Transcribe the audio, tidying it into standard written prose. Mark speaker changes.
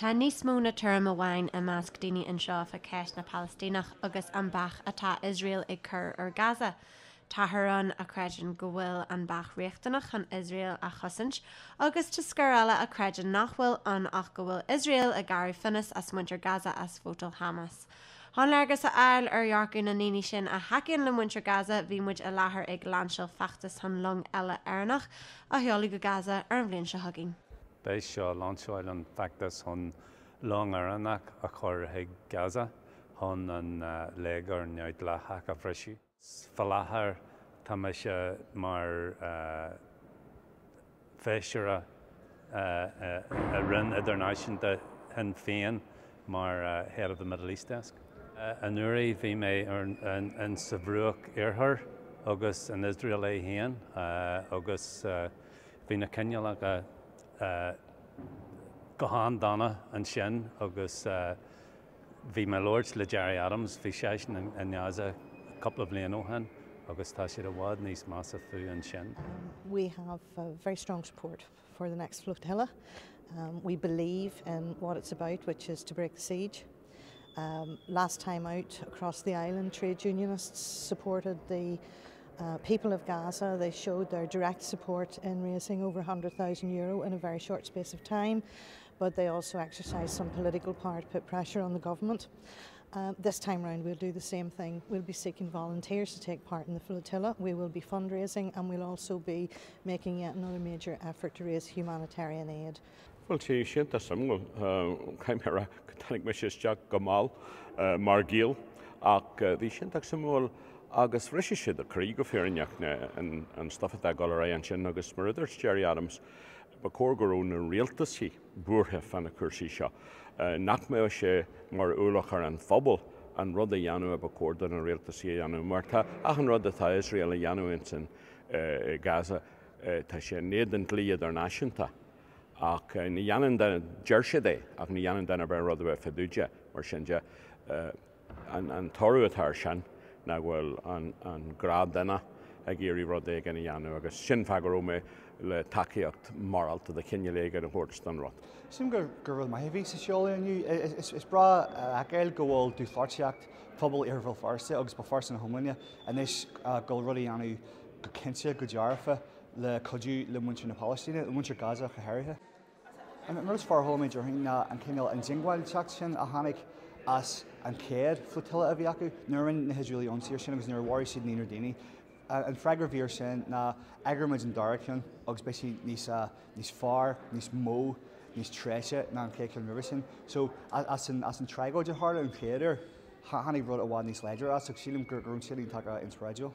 Speaker 1: Tá níos mó na tuairim amháin I measc daoine anseo fa ceist na Palestínach agus an bach atá Israel ag cur ar Gaza. Tá tharán a creidin go bhfuil an bach riachtanach an Israel a chosint, agus tá scarála a creidin nach bhfuil an ach go bhfuil Israel a gcairí finis as mhuintir Gaza as fótal Hamas. Tháinig agus a ail ar dhearcú na naoine sin a haicíonn le mhuintir Gaza bhí muid a láthair ag landseil fheachtais chun long eile Éireannach a sheoladh go Gaza ar an bhliain se thugainn.
Speaker 2: Béis seo landseil an fheachtais chun long Éireannach a chur ag Gaza chun an léigear nead le hac a bhreisiú. Falláthair tá me se mar féisiúra a rinn idirnáisiúnta hen féin mar head of the Middle East desk. An uair bhí mé an sa bhruach iarthar agus an Israel é héan agus bhí na Cineal aga go háan dána an sin agus bhí me Lord le Jerry Adams bhí séis an Gaza a couple of bliain ó hen agus tá siad a bhád níos massa fú an sin.
Speaker 3: We have very strong support for the next flotilla. We believe in what it's about, which is to break the siege. Last time out across the island, trade unionists supported the people of Gaza. They showed their direct support in raising over €100,000 in a very short space of time, but they also exercised some political power to put pressure on the government. This time round we'll do the same thing. We'll be seeking volunteers to take part in the flotilla. We will be fundraising and we'll also be making yet another major effort to raise humanitarian aid.
Speaker 4: Well, tí sinnta samgó caiimara catánig me isteach go máil mar gíal ach bhí sinntaach samgóil agus bhreise siad a crí go Éireannach an staffa a gáil an sin agus mar idir Jerry Adams ba cór go raibh na rialtasí buairthe fan na cuasaí seo. Nach mé sé mar úlach ar an phobal an rud a dhéanamh a ba cór don na rialtasí a dhéanamh mar tá an rud atá Israel a dhéanamh in Gaza tá sé néad an glíad ar náisiúnta. Ach ní dhéanann den deirse é ach ní dhéanann den ar ben rud a bheith fiúide mar sinse an torú atá sin na bhfuil an grád denna ag géirí rud é gan dhéanamh agus sin feagar mé le takeíocht maralta de cinneléige an thuirstan rud.
Speaker 5: Sim gur bhfuil maithbhí sa seoladh aniu is bra a gail go bhfuil dúchláirteacht phobal ar bhfuil farsa agus ba farsa na Homúine inis go rudaí anú go cinnte go dearfa le codú le mhuintir na Palestíine, le mhuintir Gaza go háirithe. An mar is farthóid ar na an Cineal an dingháil teacht sin a tháinig as an céad flotilla a bhí acu, nuair na Israeli ionsaíir sin agus nuair bhhair siad níonar daoine. An freigur bhíor sin na aigreamuid an daraciún agus béisi níos fearr, níos mó, níos tréise na an céiciúil river sin. So as an treigeáid a hála an chéidir, tháinig rud a bhád níos leidir as ag sílim gur sílim take inspiraidú.